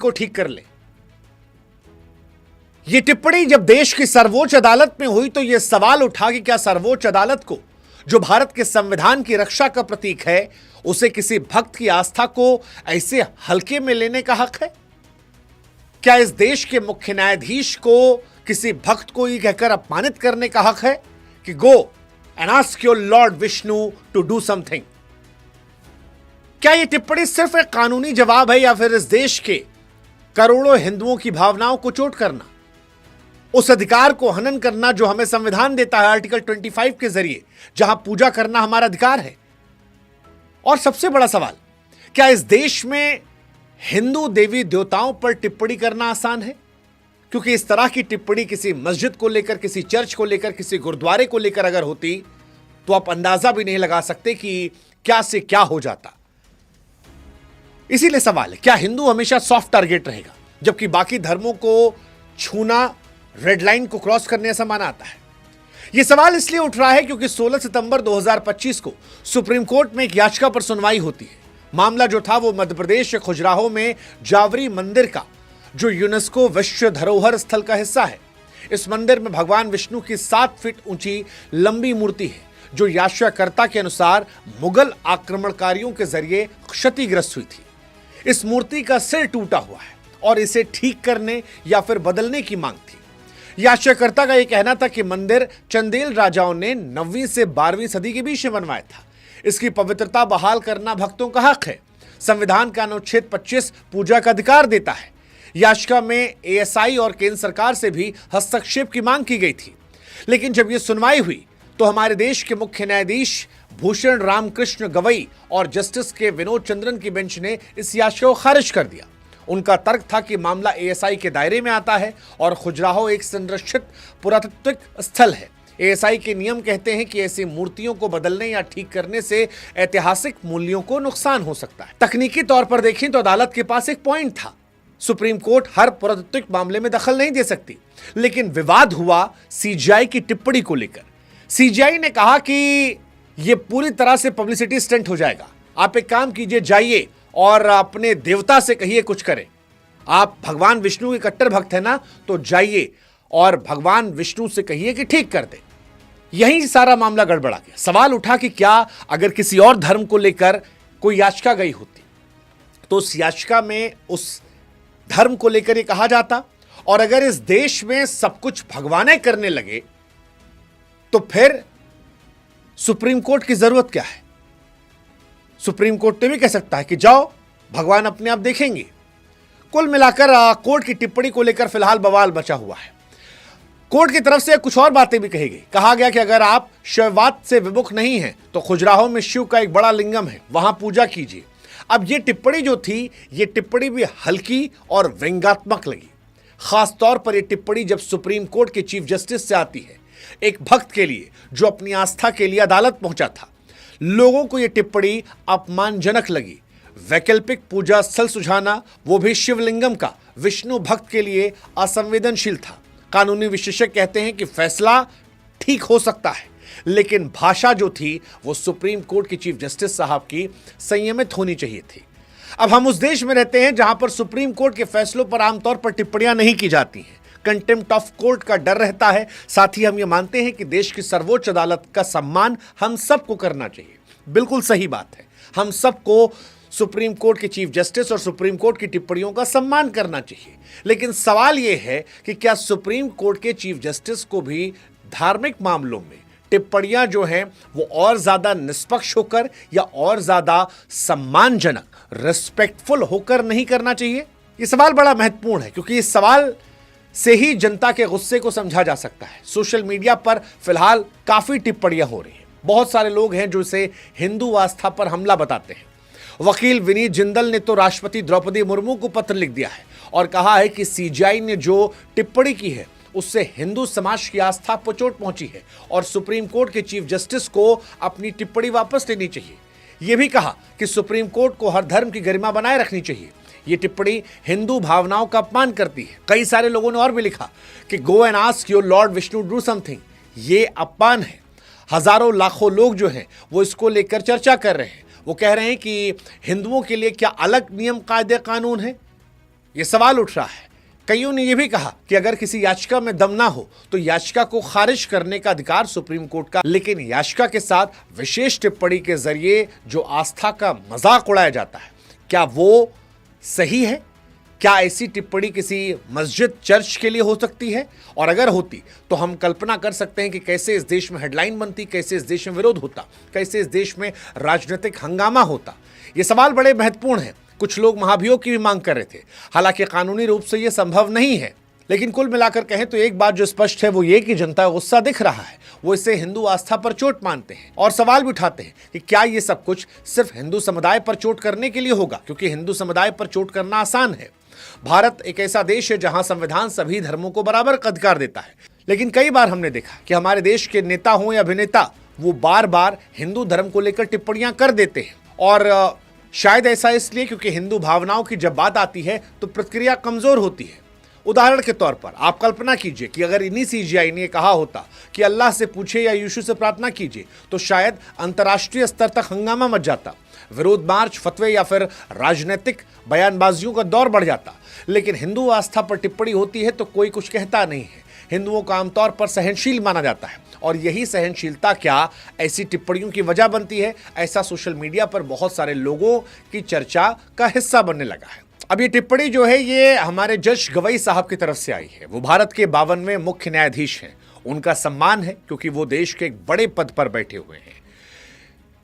को ठीक कर ले। यह टिप्पणी जब देश की सर्वोच्च अदालत में हुई तो यह सवाल उठा कि क्या सर्वोच्च अदालत को, जो भारत के संविधान की रक्षा का प्रतीक है, उसे किसी भक्त की आस्था को ऐसे हल्के में लेने का हक है? क्या इस देश के मुख्य न्यायाधीश को किसी भक्त को यह कहकर अपमानित करने का हक है कि go and ask your lord Vishnu to do something? क्या यह टिप्पणी सिर्फ एक कानूनी जवाब है या फिर इस देश के करोड़ों हिंदुओं की भावनाओं को चोट करना, उस अधिकार को हनन करना जो हमें संविधान देता है आर्टिकल 25 के जरिए, जहां पूजा करना हमारा अधिकार है? और सबसे बड़ा सवाल, क्या इस देश में हिंदू देवी देवताओं पर टिप्पणी करना आसान है? क्योंकि इस तरह की टिप्पणी किसी मस्जिद को लेकर, किसी चर्च को लेकर, किसी गुरुद्वारे को लेकर अगर होती तो आप अंदाजा भी नहीं लगा सकते कि क्या से क्या हो जाता। इसीलिए सवाल है, क्या हिंदू हमेशा सॉफ्ट टारगेट रहेगा जबकि बाकी धर्मों को छूना रेड लाइन को क्रॉस करने से माना आता है? यह सवाल इसलिए उठ रहा है क्योंकि 16 सितंबर 2025 को सुप्रीम कोर्ट में एक याचिका पर सुनवाई होती है। मामला जो था वो मध्य प्रदेश के खजुराहो में जावरी मंदिर का, जो यूनेस्को विश्व धरोहर स्थल का हिस्सा है। इस मंदिर में भगवान विष्णु की 7 फीट ऊंची लंबी मूर्ति है, जो याचिकाकर्ता के अनुसार मुगल आक्रमणकारियों के जरिए क्षतिग्रस्त हुई थी। इस मूर्ति का सिर टूटा हुआ है और इसे ठीक करने या फिर बदलने की मांग थी। याचिकाकर्ता का यह कहना था कि मंदिर चंदेल राजाओं ने 9वीं से 12वीं सदी के बीच में बनवाया था। इसकी पवित्रता बहाल करना भक्तों का हक है। संविधान का अनुच्छेद 25 पूजा का अधिकार देता है। याचिका में एएसआई और केंद्र सरकार से भी हस्तक्षेप की मांग की गई थी, लेकिन जब यह सुनवाई हुई तो हमारे देश के मुख्य न्यायाधीश भूषण रामकृष्ण गवई और जस्टिस के विनोद चंद्रन की बेंच ने इस याचिका को खारिज कर दिया। उनका तर्क था कि मामला एएसआई के दायरे में आता है और खजुराहो एक संरक्षित पुरातात्विक स्थल है। एएसआई के नियम कहते हैं कि ऐसी मूर्तियों को बदलने या ठीक करने से ऐतिहासिक मूल्यों को नुकसान हो सकता है। तकनीकी तौर पर देखें तो अदालत के पास एक पॉइंट था। सुप्रीम कोर्ट हर पुरातात्विक मामले में दखल नहीं दे सकती, लेकिन विवाद हुआ सीजीआई की टिप्पणी को लेकर। सीजीआई ने कहा कि यह पूरी तरह से पब्लिसिटी स्टंट हो जाएगा। आप एक काम कीजिए, जाइए और अपने देवता से कहिए कुछ करें। आप भगवान विष्णु के कट्टर भक्त हैं ना, तो जाइए और भगवान विष्णु से कहिए कि ठीक कर दे। यहीं सारा मामला गड़बड़ा गया। सवाल उठा कि क्या अगर किसी और धर्म को लेकर कोई याचिका गई होती तो उस याचिका में उस धर्म को लेकर यह कहा जाता, और अगर इस देश में सब कुछ भगवाने करने लगे तो फिर सुप्रीम कोर्ट की जरूरत क्या है? सुप्रीम कोर्ट तो भी कह सकता है कि जाओ, भगवान अपने आप देखेंगे। कुल मिलाकर कोर्ट की टिप्पणी को लेकर फिलहाल बवाल बचा हुआ है। कोर्ट की तरफ से कुछ और बातें भी कही गई। कहा गया कि अगर आप शैववाद से विमुख नहीं हैं तो खजुराहो में शिव का एक बड़ा लिंगम है, वहां पूजा कीजिए। अब ये टिप्पणी जो थी, ये टिप्पणी भी हल्की और व्यंग्यात्मक लगी। खासतौर पर यह टिप्पणी जब सुप्रीम कोर्ट के चीफ जस्टिस से आती है, एक भक्त के लिए जो अपनी आस्था के लिए अदालत पहुंचा था। लोगों को यह टिप्पणी अपमानजनक लगी। वैकल्पिक पूजा स्थल सुझाना, वो भी शिवलिंगम का, विष्णु भक्त के लिए असंवेदनशील था। कानूनी विशेषज्ञ कहते हैं कि फैसला ठीक हो सकता है, लेकिन भाषा जो थी वो सुप्रीम कोर्ट की चीफ जस्टिस साहब की संयमित होनी चाहिए थी। अब हम उस देश में रहते हैं जहां पर सुप्रीम कोर्ट के फैसलों पर आमतौर पर टिप्पणियां नहीं की जाती हैं। कंटेम्प्ट ऑफ कोर्ट का डर रहता है। साथ ही हम ये मानते हैं कि देश की सर्वोच्च अदालत का सम्मान हम सबको करना चाहिए। बिल्कुल सही बात है, हम सबको सुप्रीम कोर्ट के चीफ जस्टिस और सुप्रीम कोर्ट की टिप्पणियों का सम्मान करना चाहिए। लेकिन सवाल यह है कि क्या सुप्रीम कोर्ट के चीफ जस्टिस को भी धार्मिक मामलों में टिप्पणियां जो हैं वो और ज्यादा निष्पक्ष होकर या और ज्यादा सम्मानजनक, रिस्पेक्टफुल होकर नहीं करना चाहिए? यह सवाल बड़ा महत्वपूर्ण है, क्योंकि इस सवाल से ही जनता के गुस्से को समझा जा सकता है। सोशल मीडिया पर फिलहाल काफी टिप्पणियां हो रही हैं। बहुत सारे लोग हैं जो इसे हिंदू आस्था पर हमला बताते हैं। वकील विनीत जिंदल ने तो राष्ट्रपति द्रौपदी मुर्मू को पत्र लिख दिया है और कहा है कि सीजीआई ने जो टिप्पणी की है उससे हिंदू समाज की आस्था पर चोट पहुंची है और सुप्रीम कोर्ट के चीफ जस्टिस को अपनी टिप्पणी वापस लेनी चाहिए। यह भी कहा कि सुप्रीम कोर्ट को हर धर्म की गरिमा बनाए रखनी चाहिए। यह टिप्पणी हिंदू भावनाओं का अपमान करती है। कई सारे लोगों ने और भी लिखा कि go and ask your lord Vishnu do something. ये अपमान है। हजारों लाखों लोग जो हैं वो इसको लेकर चर्चा कर रहे हैं। वो कह रहे हैं कि हिंदुओं के लिए क्या अलग नियम कायदे कानून है? ये सवाल उठ रहा है। कईयों ने यह भी कहा कि अगर किसी याचिका में दम ना हो तो याचिका को खारिज करने का अधिकार सुप्रीम कोर्ट का, लेकिन याचिका के साथ विशेष टिप्पणी के जरिए जो आस्था का मजाक उड़ाया जाता है, क्या वो सही है? क्या ऐसी टिप्पणी किसी मस्जिद चर्च के लिए हो सकती है? और अगर होती तो हम कल्पना कर सकते हैं कि कैसे इस देश में हेडलाइन बनती, कैसे इस देश में विरोध होता, कैसे इस देश में राजनीतिक हंगामा होता। ये सवाल बड़े महत्वपूर्ण हैं। कुछ लोग महाभियोग की भी मांग कर रहे थे। हालांकि कानूनी रूप से यह संभव नहीं है, लेकिन कुल मिलाकर कहें तो एक बात जो स्पष्ट है वो ये कि जनता का गुस्सा दिख रहा है। वो इसे हिंदू आस्था पर चोट मानते हैं और सवाल भी उठाते हैं कि क्या ये सब कुछ सिर्फ हिंदू समुदाय पर चोट करने के लिए होगा, क्योंकि हिंदू समुदाय पर चोट करना आसान है। भारत एक ऐसा देश है जहां संविधान सभी धर्मों को बराबर अधिकार देता है, लेकिन कई बार हमने देखा कि हमारे देश के नेता हों या अभिनेता, वो बार बार हिंदू धर्म को लेकर टिप्पणियां कर देते हैं। और शायद ऐसा इसलिए क्योंकि हिंदू भावनाओं की जब बात आती है तो प्रतिक्रिया कमजोर होती है। उदाहरण के तौर पर आप कल्पना कीजिए कि अगर इन्हीं सीजीआई ने कहा होता कि अल्लाह से पूछे या यीशु से प्रार्थना कीजिए, तो शायद अंतर्राष्ट्रीय स्तर तक हंगामा मच जाता, विरोध मार्च, फतवे या फिर राजनीतिक बयानबाजियों का दौर बढ़ जाता। लेकिन हिंदू आस्था पर टिप्पणी होती है तो कोई कुछ कहता नहीं है। हिंदुओं को आमतौर पर सहनशील माना जाता है और यही सहनशीलता क्या ऐसी टिप्पणियों की वजह बनती है? ऐसा सोशल मीडिया पर बहुत सारे लोगों की चर्चा का हिस्सा बनने लगा है। अब ये टिप्पणी जो है ये हमारे जज गवई साहब की तरफ से आई है। वो भारत के 52वें मुख्य न्यायाधीश हैं। उनका सम्मान है क्योंकि वो देश के एक बड़े पद पर बैठे हुए हैं।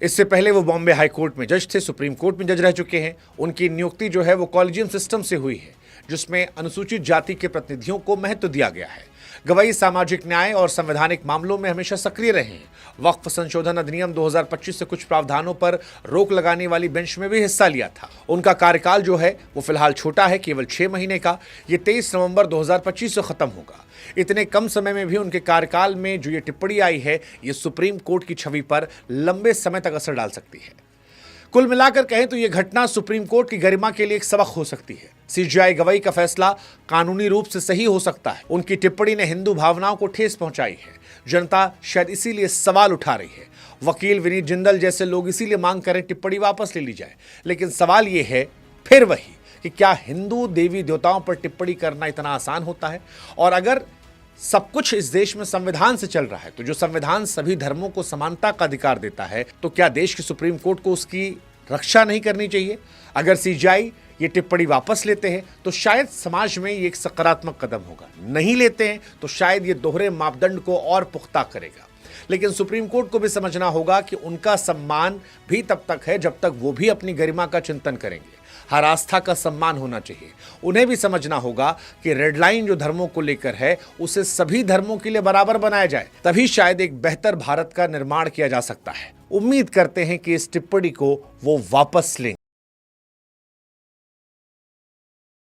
इससे पहले वो बॉम्बे हाई कोर्ट में जज थे, सुप्रीम कोर्ट में जज रह चुके हैं। उनकी नियुक्ति जो है वो कॉलेजियम सिस्टम से हुई है, जिसमें अनुसूचित जाति के प्रतिनिधियों को महत्व दिया गया है। गवई सामाजिक न्याय और संवैधानिक मामलों में हमेशा सक्रिय रहे हैं। वक्फ संशोधन अधिनियम 2025 से कुछ प्रावधानों पर रोक लगाने वाली बेंच में भी हिस्सा लिया था। उनका कार्यकाल जो है वो फिलहाल छोटा है, केवल 6 महीने का। ये 23 नवंबर 2025 से खत्म होगा। इतने कम समय में भी उनके कार्यकाल में जो ये टिप्पणी आई है, ये सुप्रीम कोर्ट की छवि पर लंबे समय तक असर डाल सकती है। कुल मिलाकर कहें तो यह घटना सुप्रीम कोर्ट की गरिमा के लिए एक सबक हो सकती है। सीजीआई गवई का फैसला कानूनी रूप से सही हो सकता है। उनकी टिप्पणी ने हिंदू भावनाओं को ठेस पहुंचाई है। जनता शायद इसीलिए सवाल उठा रही है। वकील विनीत जिंदल जैसे लोग इसीलिए मांग करें टिप्पणी वापस ले ली जाए। लेकिन सवाल यह है फिर वही कि क्या हिंदू देवी देवताओं पर टिप्पणी करना इतना आसान होता है? और अगर सब कुछ इस देश में संविधान से चल रहा है, तो जो संविधान सभी धर्मों को समानता का अधिकार देता है, तो क्या देश के सुप्रीम कोर्ट को उसकी रक्षा नहीं करनी चाहिए? अगर सीजीआई ये टिप्पणी वापस लेते हैं तो शायद समाज में ये एक सकारात्मक कदम होगा। नहीं लेते हैं तो शायद ये दोहरे मापदंड को और पुख्ता करेगा। लेकिन सुप्रीम कोर्ट को भी समझना होगा कि उनका सम्मान भी तब तक है जब तक वो भी अपनी गरिमा का चिंतन करेंगे। हर आस्था का सम्मान होना चाहिए। उन्हें भी समझना होगा कि रेड लाइन जो धर्मों को लेकर है, उसे सभी धर्मों के लिए बराबर बनाया जाए, तभी शायद एक बेहतर भारत का निर्माण किया जा सकता है। उम्मीद करते हैं कि इस टिप्पणी को वो वापस लेंगे।